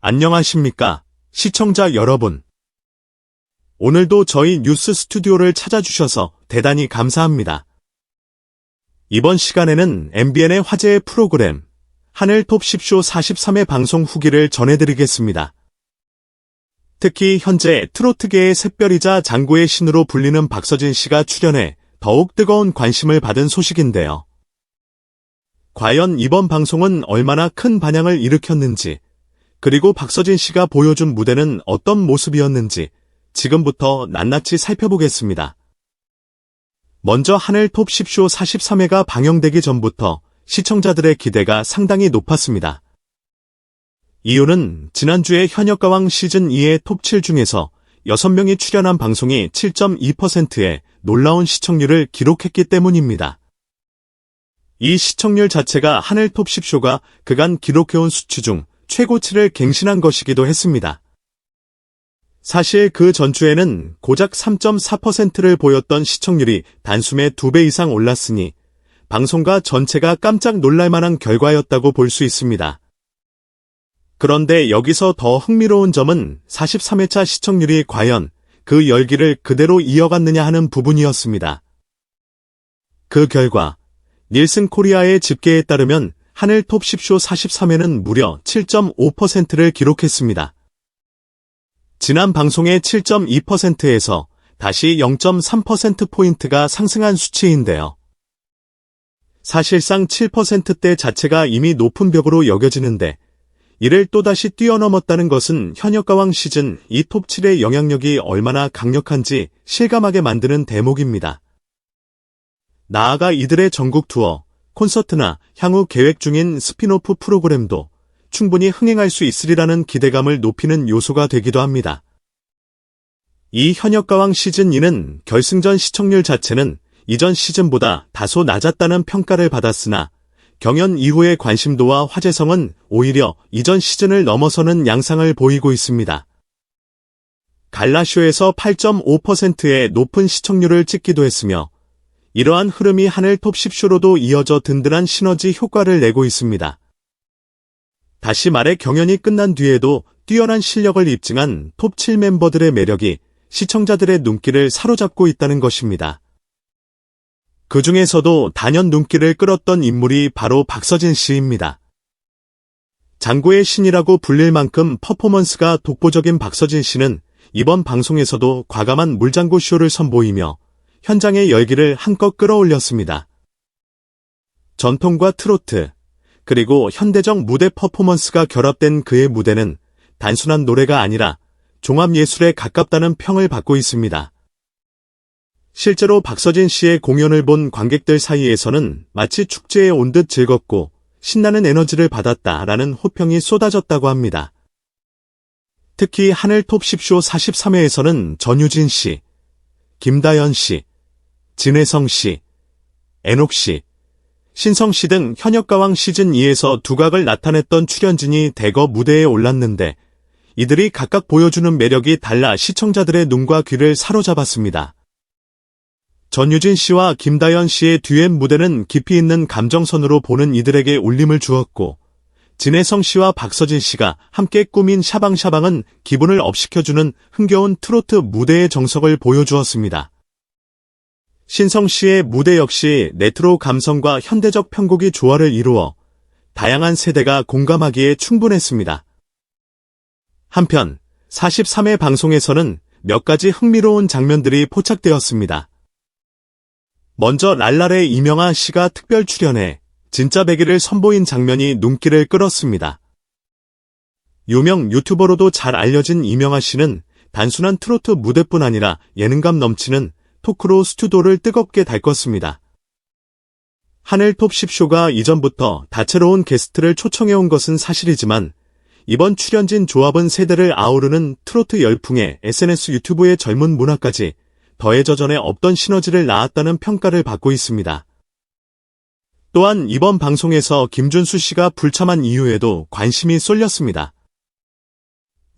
안녕하십니까, 시청자 여러분. 오늘도 저희 뉴스 스튜디오를 찾아주셔서 대단히 감사합니다. 이번 시간에는 MBN의 화제의 프로그램 하늘 톱 10쇼 43회 방송 후기를 전해드리겠습니다. 특히 현재 트로트계의 샛별이자 장구의 신으로 불리는 박서진 씨가 출연해 더욱 뜨거운 관심을 받은 소식인데요. 과연 이번 방송은 얼마나 큰 반향을 일으켰는지, 그리고 박서진 씨가 보여준 무대는 어떤 모습이었는지 지금부터 낱낱이 살펴보겠습니다. 먼저 하늘 톱 10쇼 43회가 방영되기 전부터 시청자들의 기대가 상당히 높았습니다. 이유는 지난주에 현역가왕 시즌2의 톱 7 중에서 6명이 출연한 방송이 7.2%의 놀라운 시청률을 기록했기 때문입니다. 이 시청률 자체가 하늘 톱 10쇼가 그간 기록해온 수치 중 최고치를 갱신한 것이기도 했습니다. 사실 그 전주에는 고작 3.4%를 보였던 시청률이 단숨에 2배 이상 올랐으니 방송가 전체가 깜짝 놀랄만한 결과였다고 볼 수 있습니다. 그런데 여기서 더 흥미로운 점은 43회차 시청률이 과연 그 열기를 그대로 이어갔느냐 하는 부분이었습니다. 그 결과 닐슨 코리아의 집계에 따르면 하늘 톱 10쇼 43회는 무려 7.5%를 기록했습니다. 지난 방송의 7.2%에서 다시 0.3%포인트가 상승한 수치인데요. 사실상 7%대 자체가 이미 높은 벽으로 여겨지는데 이를 또다시 뛰어넘었다는 것은 현역가왕 시즌 2 톱 7의 영향력이 얼마나 강력한지 실감하게 만드는 대목입니다. 나아가 이들의 전국 투어, 콘서트나 향후 계획 중인 스핀오프 프로그램도 충분히 흥행할 수 있으리라는 기대감을 높이는 요소가 되기도 합니다. 이 현역가왕 시즌2는 결승전 시청률 자체는 이전 시즌보다 다소 낮았다는 평가를 받았으나 경연 이후의 관심도와 화제성은 오히려 이전 시즌을 넘어서는 양상을 보이고 있습니다. 갈라쇼에서 8.5%의 높은 시청률을 찍기도 했으며 이러한 흐름이 하늘 톱 10쇼로도 이어져 든든한 시너지 효과를 내고 있습니다. 다시 말해 경연이 끝난 뒤에도 뛰어난 실력을 입증한 톱 7 멤버들의 매력이 시청자들의 눈길을 사로잡고 있다는 것입니다. 그 중에서도 단연 눈길을 끌었던 인물이 바로 박서진 씨입니다. 장구의 신이라고 불릴 만큼 퍼포먼스가 독보적인 박서진 씨는 이번 방송에서도 과감한 물장구 쇼를 선보이며 현장의 열기를 한껏 끌어올렸습니다. 전통과 트로트, 그리고 현대적 무대 퍼포먼스가 결합된 그의 무대는 단순한 노래가 아니라 종합예술에 가깝다는 평을 받고 있습니다. 실제로 박서진 씨의 공연을 본 관객들 사이에서는 마치 축제에 온 듯 즐겁고 신나는 에너지를 받았다라는 호평이 쏟아졌다고 합니다. 특히 하늘 톱 10쇼 43회에서는 전유진 씨, 김다연 씨, 진혜성 씨, 애녹 씨, 신성 씨 등 현역가왕 시즌2에서 두각을 나타냈던 출연진이 대거 무대에 올랐는데 이들이 각각 보여주는 매력이 달라 시청자들의 눈과 귀를 사로잡았습니다. 전유진 씨와 김다연 씨의 듀엣 무대는 깊이 있는 감정선으로 보는 이들에게 울림을 주었고 진혜성 씨와 박서진 씨가 함께 꾸민 샤방샤방은 기분을 업시켜주는 흥겨운 트로트 무대의 정석을 보여주었습니다. 신성 씨의 무대 역시 레트로 감성과 현대적 편곡이 조화를 이루어 다양한 세대가 공감하기에 충분했습니다. 한편 43회 방송에서는 몇 가지 흥미로운 장면들이 포착되었습니다. 먼저 랄랄의 이명아 씨가 특별 출연해 진짜 배기를 선보인 장면이 눈길을 끌었습니다. 유명 유튜버로도 잘 알려진 이명아 씨는 단순한 트로트 무대뿐 아니라 예능감 넘치는 토크로 스튜디오를 뜨겁게 달궜습니다. 하늘 톱 10쇼가 이전부터 다채로운 게스트를 초청해온 것은 사실이지만 이번 출연진 조합은 세대를 아우르는 트로트 열풍에 SNS 유튜브의 젊은 문화까지 더해져 전에 없던 시너지를 낳았다는 평가를 받고 있습니다. 또한 이번 방송에서 김준수 씨가 불참한 이유에도 관심이 쏠렸습니다.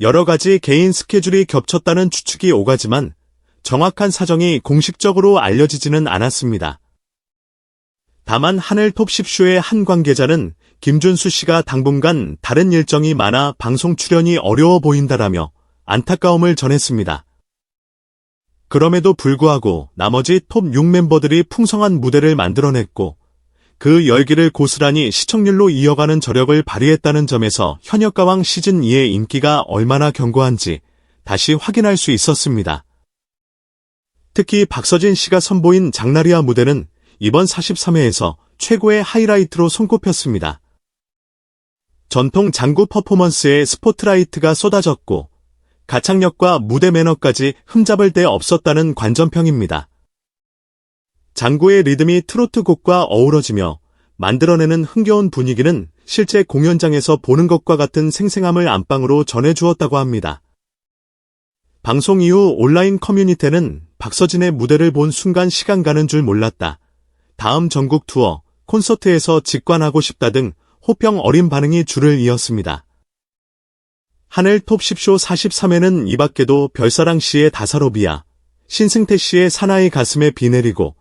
여러 가지 개인 스케줄이 겹쳤다는 추측이 오가지만 정확한 사정이 공식적으로 알려지지는 않았습니다. 다만 하늘 톱 10쇼의 한 관계자는 김준수 씨가 당분간 다른 일정이 많아 방송 출연이 어려워 보인다라며 안타까움을 전했습니다. 그럼에도 불구하고 나머지 톱 6멤버들이 풍성한 무대를 만들어냈고 그 열기를 고스란히 시청률로 이어가는 저력을 발휘했다는 점에서 현역가왕 시즌2의 인기가 얼마나 견고한지 다시 확인할 수 있었습니다. 특히 박서진 씨가 선보인 장나리아 무대는 이번 43회에서 최고의 하이라이트로 손꼽혔습니다. 전통 장구 퍼포먼스에 스포트라이트가 쏟아졌고 가창력과 무대 매너까지 흠잡을 데 없었다는 관전평입니다. 장구의 리듬이 트로트 곡과 어우러지며 만들어내는 흥겨운 분위기는 실제 공연장에서 보는 것과 같은 생생함을 안방으로 전해주었다고 합니다. 방송 이후 온라인 커뮤니티는 박서진의 무대를 본 순간 시간 가는 줄 몰랐다. 다음 전국 투어, 콘서트에서 직관하고 싶다 등 호평 어린 반응이 줄을 이었습니다. 하늘 톱 10쇼 43회는 이 밖에도 별사랑 씨의 다사로비아, 신승태 씨의 사나이 가슴에 비 내리고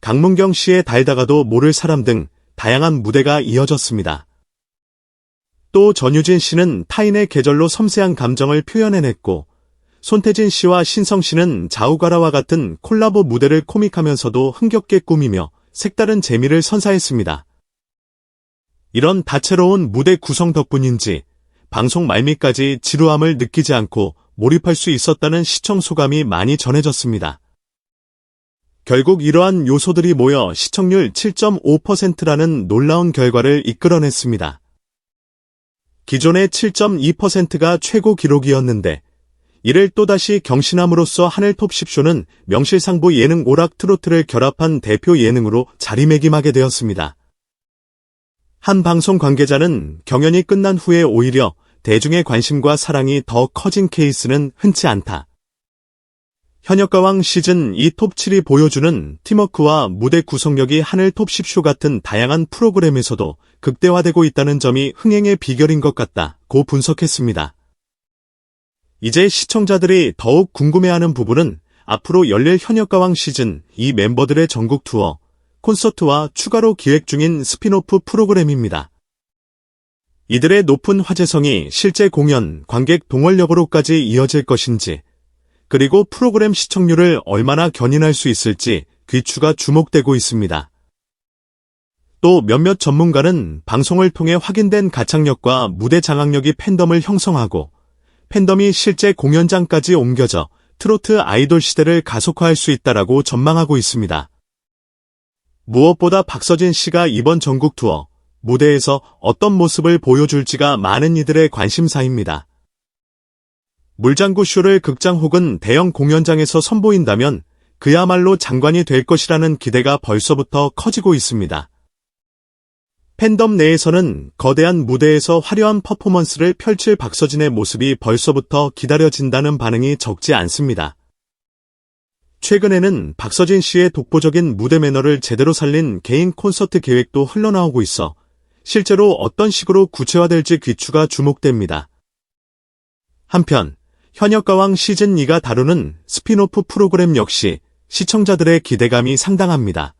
강문경 씨의 달다가도 모를 사람 등 다양한 무대가 이어졌습니다. 또 전유진 씨는 타인의 계절로 섬세한 감정을 표현해냈고 손태진 씨와 신성 씨는 자우가라와 같은 콜라보 무대를 코믹하면서도 흥겹게 꾸미며 색다른 재미를 선사했습니다. 이런 다채로운 무대 구성 덕분인지 방송 말미까지 지루함을 느끼지 않고 몰입할 수 있었다는 시청 소감이 많이 전해졌습니다. 결국 이러한 요소들이 모여 시청률 7.5%라는 놀라운 결과를 이끌어냈습니다. 기존의 7.2%가 최고 기록이었는데 이를 또다시 경신함으로써 하늘 톱 10쇼는 명실상부 예능 오락 트로트를 결합한 대표 예능으로 자리매김하게 되었습니다. 한 방송 관계자는 경연이 끝난 후에 오히려 대중의 관심과 사랑이 더 커진 케이스는 흔치 않다. 현역가왕 시즌2 톱 7이 보여주는 팀워크와 무대 구성력이 하늘 톱 10쇼 같은 다양한 프로그램에서도 극대화되고 있다는 점이 흥행의 비결인 것 같다고 분석했습니다. 이제 시청자들이 더욱 궁금해하는 부분은 앞으로 열릴 현역가왕 시즌2 멤버들의 전국 투어, 콘서트와 추가로 기획 중인 스핀오프 프로그램입니다. 이들의 높은 화제성이 실제 공연, 관객 동원력으로까지 이어질 것인지, 그리고 프로그램 시청률을 얼마나 견인할 수 있을지 귀추가 주목되고 있습니다. 또 몇몇 전문가는 방송을 통해 확인된 가창력과 무대 장악력이 팬덤을 형성하고 팬덤이 실제 공연장까지 옮겨져 트로트 아이돌 시대를 가속화할 수 있다라고 전망하고 있습니다. 무엇보다 박서진 씨가 이번 전국 투어, 무대에서 어떤 모습을 보여줄지가 많은 이들의 관심사입니다. 물장구 쇼를 극장 혹은 대형 공연장에서 선보인다면 그야말로 장관이 될 것이라는 기대가 벌써부터 커지고 있습니다. 팬덤 내에서는 거대한 무대에서 화려한 퍼포먼스를 펼칠 박서진의 모습이 벌써부터 기다려진다는 반응이 적지 않습니다. 최근에는 박서진 씨의 독보적인 무대 매너를 제대로 살린 개인 콘서트 계획도 흘러나오고 있어 실제로 어떤 식으로 구체화될지 귀추가 주목됩니다. 한편 현역가왕 시즌2가 다루는 스핀오프 프로그램 역시 시청자들의 기대감이 상당합니다.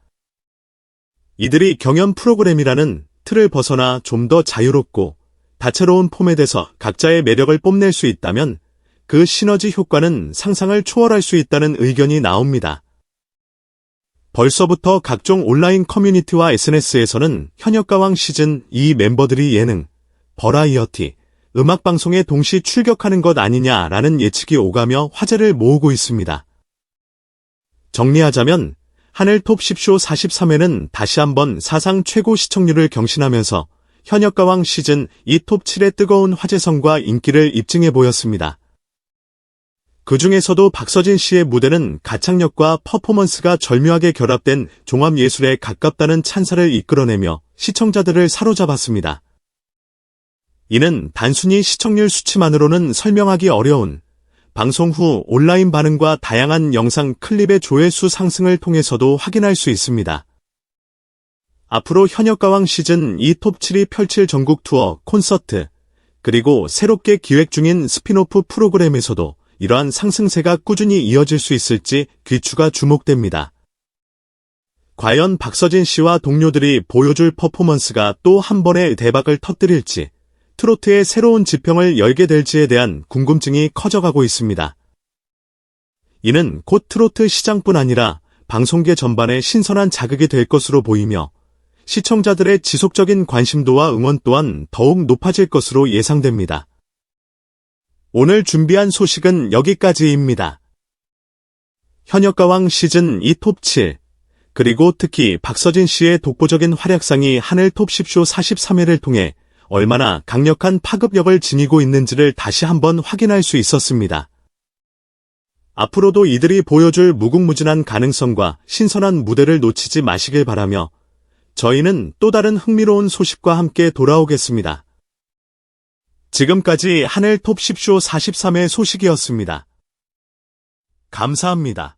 이들이 경연 프로그램이라는 틀을 벗어나 좀 더 자유롭고 다채로운 포맷에서 각자의 매력을 뽐낼 수 있다면 그 시너지 효과는 상상을 초월할 수 있다는 의견이 나옵니다. 벌써부터 각종 온라인 커뮤니티와 SNS에서는 현역가왕 시즌2 멤버들이 예능, 버라이어티, 음악방송에 동시 출격하는 것 아니냐라는 예측이 오가며 화제를 모으고 있습니다. 정리하자면 하늘 톱 10쇼 43회는 다시 한번 사상 최고 시청률을 경신하면서 현역가왕 시즌2 톱 7의 뜨거운 화제성과 인기를 입증해 보였습니다. 그 중에서도 박서진 씨의 무대는 가창력과 퍼포먼스가 절묘하게 결합된 종합예술에 가깝다는 찬사를 이끌어내며 시청자들을 사로잡았습니다. 이는 단순히 시청률 수치만으로는 설명하기 어려운 방송 후 온라인 반응과 다양한 영상 클립의 조회수 상승을 통해서도 확인할 수 있습니다. 앞으로 현역가왕 시즌2 톱 7이 펼칠 전국 투어, 콘서트, 그리고 새롭게 기획 중인 스핀오프 프로그램에서도 이러한 상승세가 꾸준히 이어질 수 있을지 귀추가 주목됩니다. 과연 박서진 씨와 동료들이 보여줄 퍼포먼스가 또 한 번의 대박을 터뜨릴지, 트로트의 새로운 지평을 열게 될지에 대한 궁금증이 커져가고 있습니다. 이는 곧 트로트 시장뿐 아니라 방송계 전반에 신선한 자극이 될 것으로 보이며 시청자들의 지속적인 관심도와 응원 또한 더욱 높아질 것으로 예상됩니다. 오늘 준비한 소식은 여기까지입니다. 현역가왕 시즌2 톱7, 그리고 특히 박서진 씨의 독보적인 활약상이 하늘 톱10쇼 43회를 통해 얼마나 강력한 파급력을 지니고 있는지를 다시 한번 확인할 수 있었습니다. 앞으로도 이들이 보여줄 무궁무진한 가능성과 신선한 무대를 놓치지 마시길 바라며 저희는 또 다른 흥미로운 소식과 함께 돌아오겠습니다. 지금까지 하늘 톱10쇼 43회 소식이었습니다. 감사합니다.